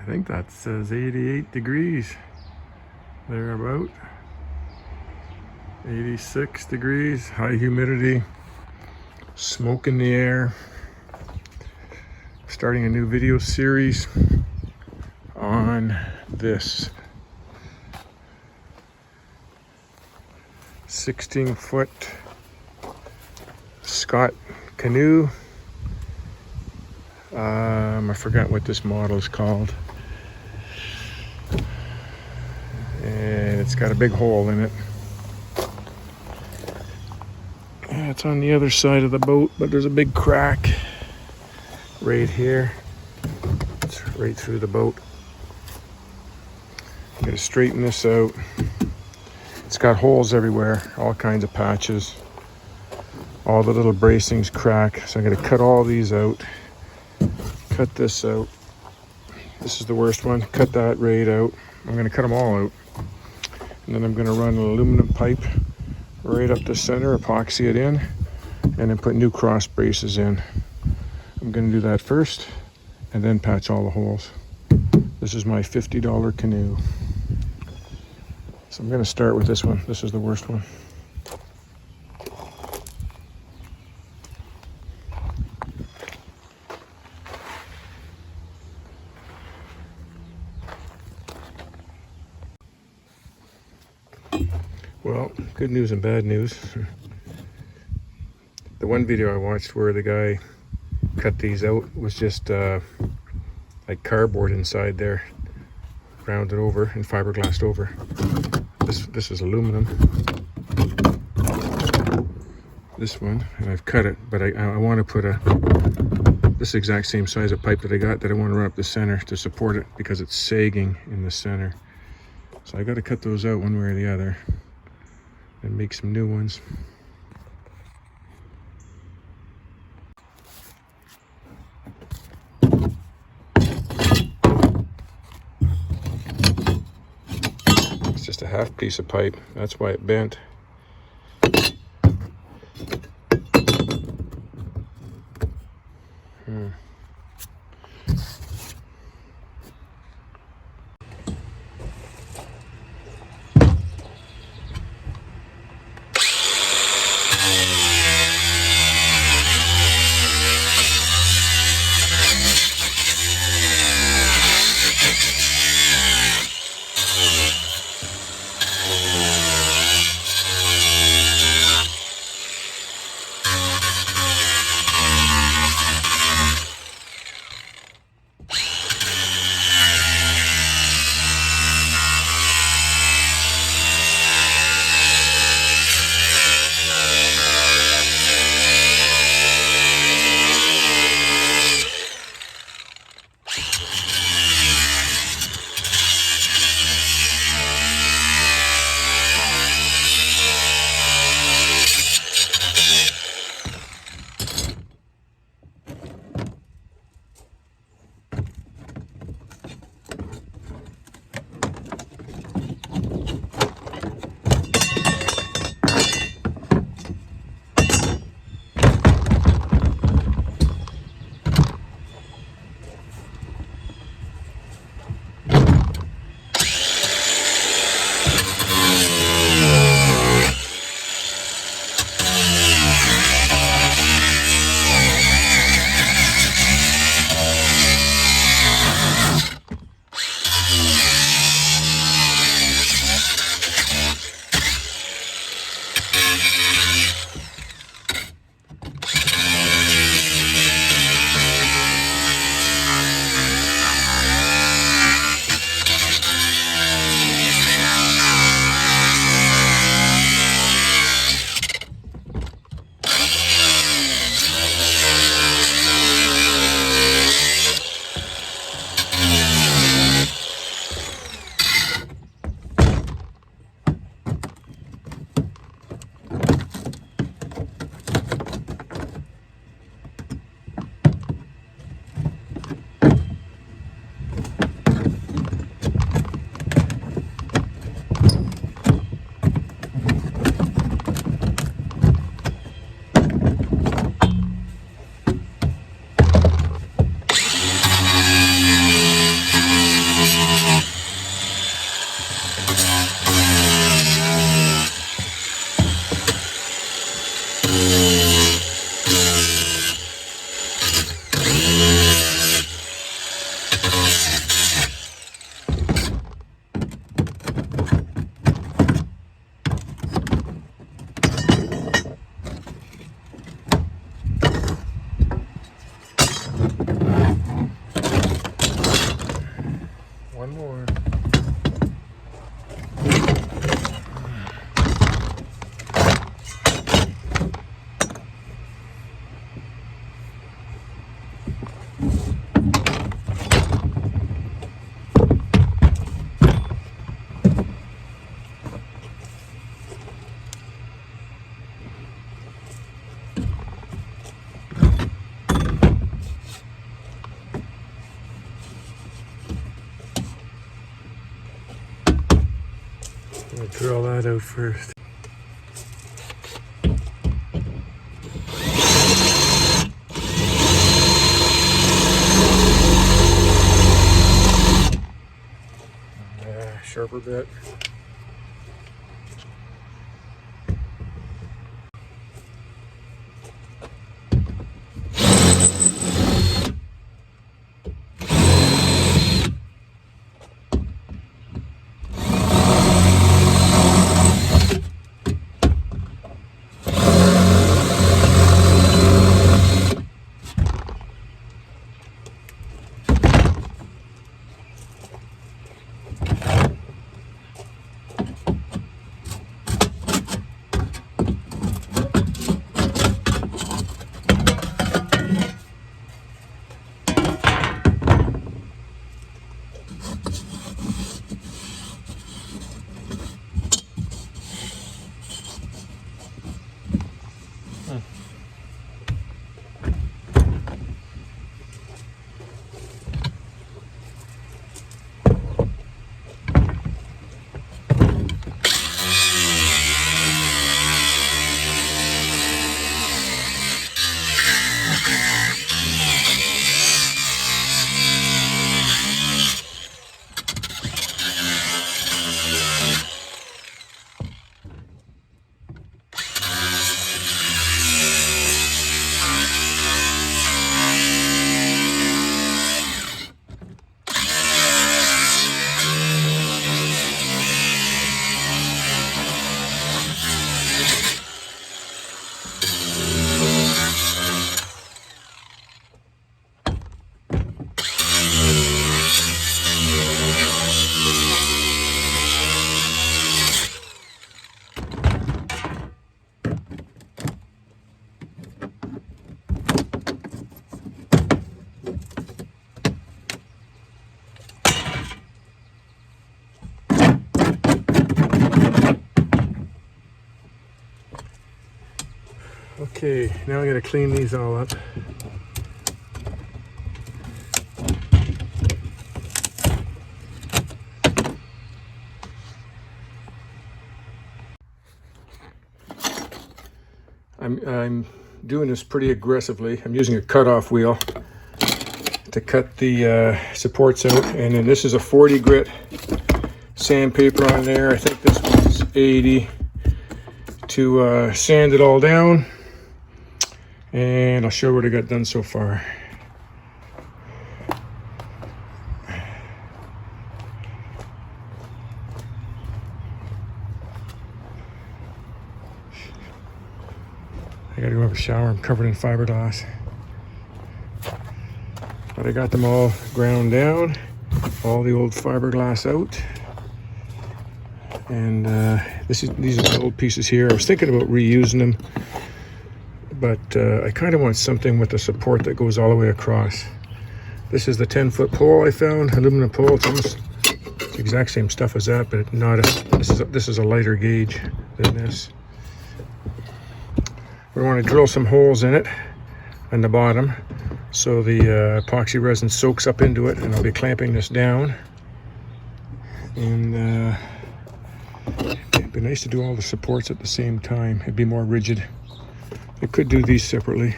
I think that says 88 degrees. They're about 86 degrees, high humidity, smoke in the air. Starting a new video series on this 16-foot Scott Canoe. I forgot what this model is called. And it's got a big hole in it. Yeah, it's on the other side of the boat, but there's a big crack right here. It's right through the boat. Gotta straighten this out. It's got holes everywhere, all kinds of patches. All the little bracings crack, so I'm gonna cut all these out. Cut this out. This is the worst one. Cut that right out. I'm gonna cut them all out. And then I'm gonna run an aluminum pipe right up the center, epoxy it in, and then put new cross braces in. I'm gonna do that first, and then patch all the holes. This is my $50 canoe. So I'm gonna start with this one. This is the worst one. Well, good news and bad news. The one video I watched where the guy cut these out was just like cardboard inside there, rounded over and fiberglassed over. This is aluminum. This one, and I've cut it, but I want to put this exact same size of pipe that I got that I want to run up the center to support it because it's sagging in the center. So I got to cut those out one way or the other and make some new ones. It's just a half piece of pipe, that's why it bent. One more. I'll drill that out first. Yeah, sharper bit. Okay, now I gotta clean these all up. I'm doing this pretty aggressively. I'm using a cutoff wheel to cut the supports out, and then this is a 40 grit sandpaper on there. I think this one's 80 to sand it all down, and I'll show what I got done so far. I gotta go have a shower. I'm covered in fiberglass. But I got them all ground down, all the old fiberglass out. And these are the old pieces here. I was thinking about reusing them, but I kind of want something with a support that goes all the way across. This is the 10-foot pole I found, aluminum pole. It's almost the exact same stuff as that, but not a, this is a lighter gauge than this. We want to drill some holes in it on the bottom so the epoxy resin soaks up into it, and I'll be clamping this down. And it'd be nice to do all the supports at the same time. It'd be more rigid. I could do these separately.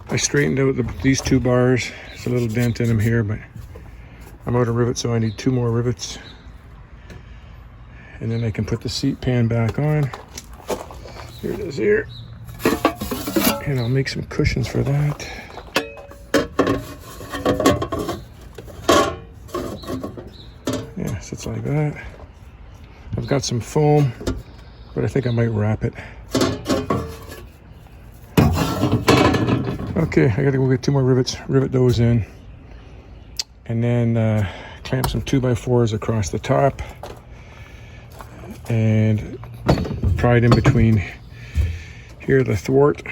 I straightened out these two bars. There's a little dent in them here, but I'm out of rivets, so I need 2 more rivets. And then I can put the seat pan back on. Here it is here. And I'll make some cushions for that. like that. I've got some foam, but I think I might wrap it. Okay, I gotta go get 2 more rivets, rivet those in, and then clamp some 2x4s across the top and pry it in between here, the thwart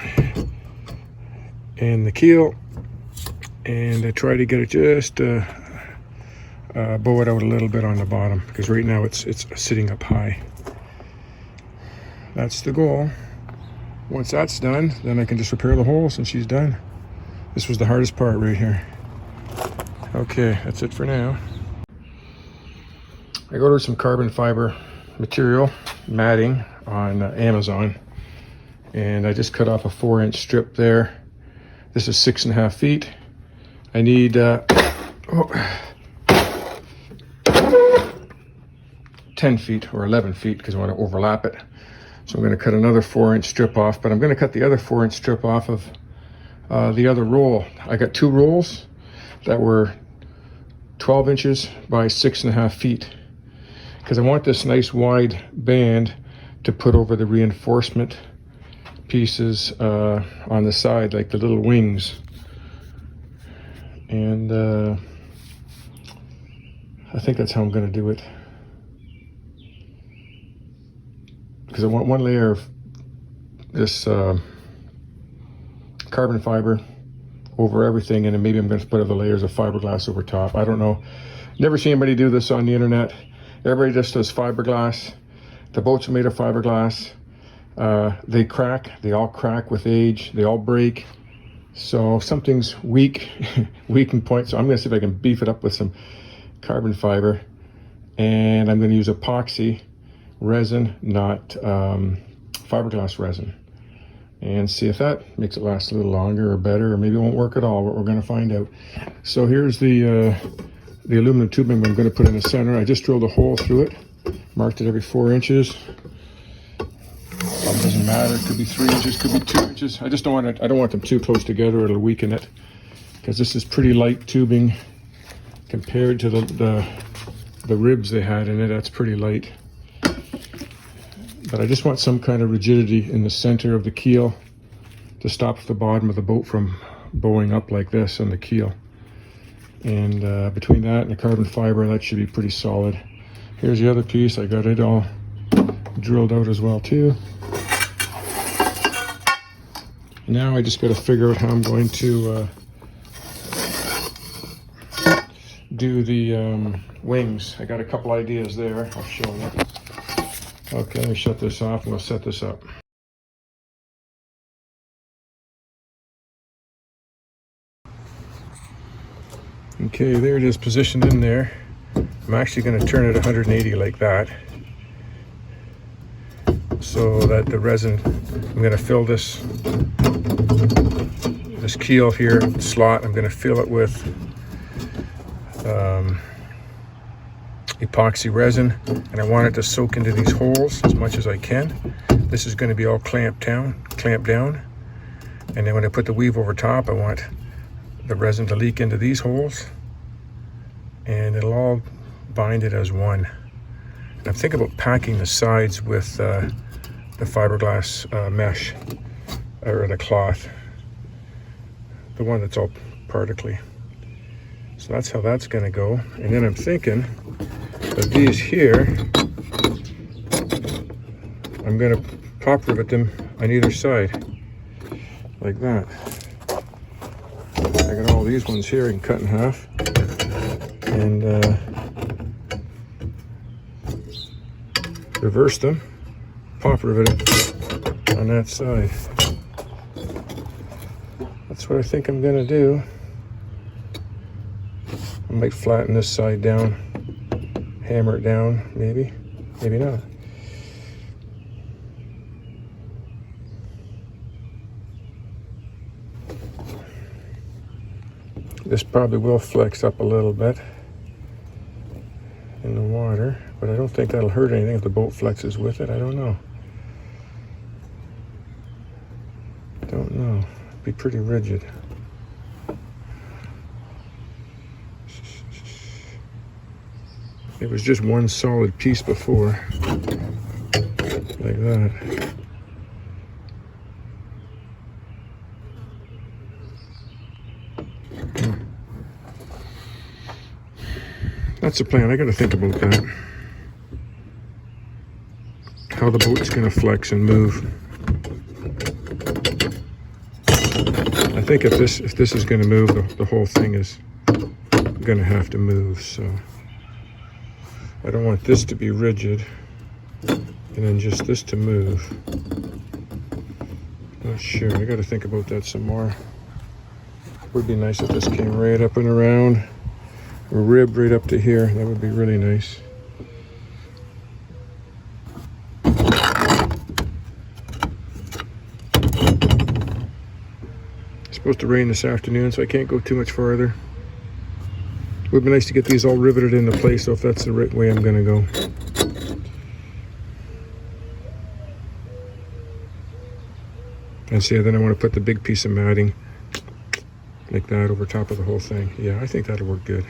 and the keel, and I try to get it just bow it out a little bit on the bottom, because right now it's sitting up high. That's the goal. Once that's done, then I can just repair the holes and she's done. This was the hardest part right here. Okay, that's it for now. I ordered some carbon fiber material, matting, on Amazon, and I just cut off a 4-inch strip there. This is 6.5 feet. I need 10 feet or 11 feet because I want to overlap it. So I'm going to cut another 4-inch strip off, but I'm going to cut the other 4-inch strip off of the other roll. I got 2 rolls that were 12 inches by 6.5 feet because I want this nice wide band to put over the reinforcement pieces on the side, like the little wings. And I think that's how I'm going to do it, because I want 1 layer of this carbon fiber over everything, and then maybe I'm going to put other layers of fiberglass over top. I don't know. Never seen anybody do this on the internet. Everybody just does fiberglass. The boats are made of fiberglass. They crack. They all crack with age. They all break. So something's weak, weakened point. So I'm going to see if I can beef it up with some carbon fiber, and I'm going to use epoxy resin, not fiberglass resin, and see if that makes it last a little longer or better, or maybe it won't work at all. But we're going to find out. So here's the aluminum tubing I'm going to put in the center. I just drilled a hole through it, marked it every 4 inches. It doesn't matter. It could be 3 inches, could be 2 inches. I just don't want it. I don't want them too close together. It'll weaken it, because this is pretty light tubing compared to the ribs they had in it. That's pretty light. But I just want some kind of rigidity in the center of the keel to stop the bottom of the boat from bowing up like this on the keel. And between that and the carbon fiber, that should be pretty solid. Here's the other piece. I got it all drilled out as well too. Now I just got to figure out how I'm going to do the wings. I got a couple ideas there. I'll show you. Okay, let me shut this off and we'll set this up. Okay, there it is, positioned in there. I'm actually going to turn it 180 like that, so that the resin, I'm going to fill this keel here slot. I'm going to fill it with epoxy resin, and I want it to soak into these holes as much as I can. This is going to be all clamped down, and then when I put the weave over top, I want the resin to leak into these holes, and it'll all bind it as one. And I'm thinking about packing the sides with the fiberglass mesh, or the cloth, the one that's all particly. So that's how that's going to go. And then I'm thinking of these here, I'm going to pop rivet them on either side like that. I got all these ones here I can cut in half, and reverse them, pop rivet it on that side. That's what I think I'm gonna do. I might flatten this side down, hammer it down, maybe not. This probably will flex up a little bit in the water, but I don't think that'll hurt anything if the boat flexes with it. I don't know. Don't know. It'd be pretty rigid. It was just one solid piece before, like that. That's the plan. I got to think about that. How the boat's going to flex and move. I think if this is going to move, the whole thing is going to have to move. So I don't want this to be rigid, and then just this to move. Not sure. I got to think about that some more. Would be nice if this came right up and around, or ribbed right up to here. That would be really nice. It's supposed to rain this afternoon, so I can't go too much farther. It would be nice to get these all riveted into place, so if that's the right way I'm going to go. And see, then I want to put the big piece of matting like that over top of the whole thing. Yeah, I think that'll work good.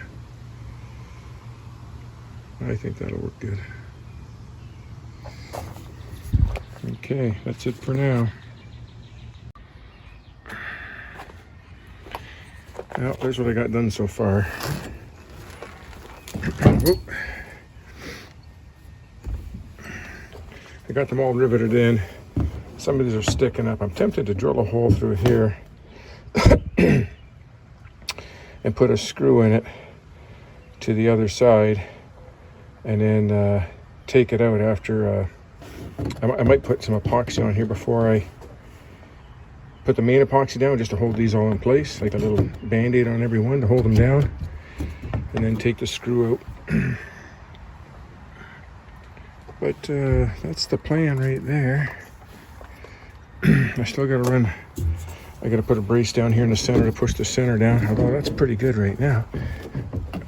I think that'll work good. Okay, that's it for now. Well, there's what I got done so far. Whoop. I got them all riveted in. Some of these are sticking up. I'm tempted to drill a hole through here and put a screw in it to the other side, and then take it out after. I might put some epoxy on here before I put the main epoxy down, just to hold these all in place, like a little band-aid on every one to hold them down, and then take the screw out. But that's the plan right there. I still got to run. I got to put a brace down here in the center to push the center down. Although that's pretty good right now.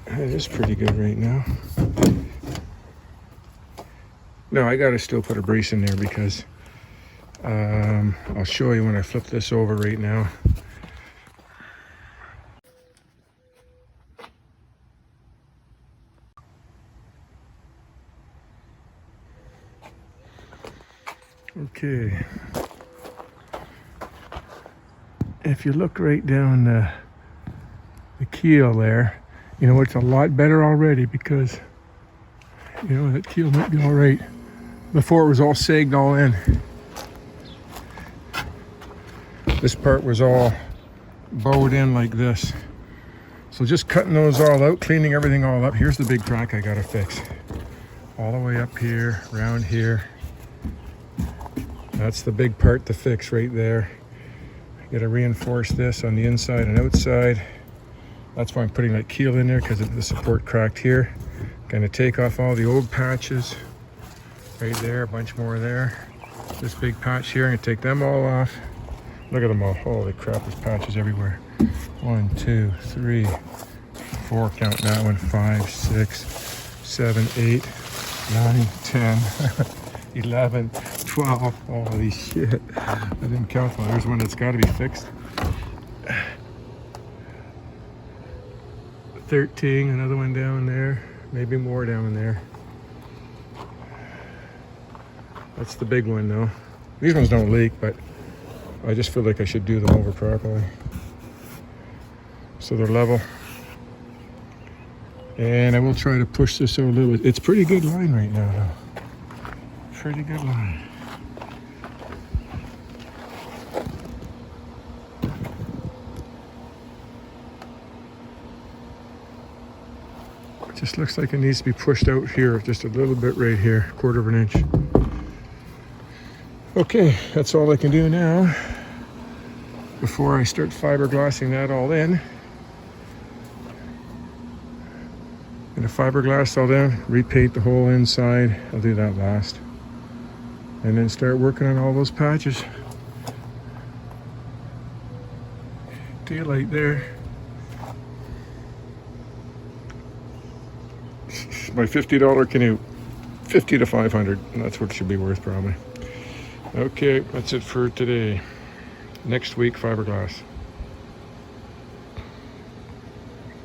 That is pretty good right now. No, I got to still put a brace in there because I'll show you when I flip this over right now. Okay. If you look right down the keel there, you know, it's a lot better already because, you know, that keel might be all right. Before it was all sagged all in. This part was all bowed in like this. So just cutting those all out, cleaning everything all up. Here's the big crack I gotta fix. All the way up here, around here. That's the big part to fix right there. Gotta reinforce this on the inside and outside. That's why I'm putting that keel in there, because the support cracked here. Gonna take off all the old patches right there, a bunch more there. This big patch here, I'm gonna take them all off. Look at them all. Holy crap, there's patches everywhere. 1, 2, 3, 4, count that one, 5, 6, 7, 8, 9, 10, 11, 12. Holy shit. I didn't count them. There's one that's got to be fixed. 13, another one down there. Maybe more down there. That's the big one though. These ones don't leak, but I just feel like I should do them over properly, so they're level. And I will try to push this out a little bit. It's pretty good line right now though. Pretty good line. It just looks like it needs to be pushed out here just a little bit right here, 1/4 of an inch. Okay, that's all I can do now before I start fiberglassing that all in. Gonna fiberglass all down, repaint the whole inside. I'll do that last. And then start working on all those patches. Daylight there. My $50 canoe. 50 to 500, and that's what it should be worth probably. Okay, that's it for today. Next week, fiberglass.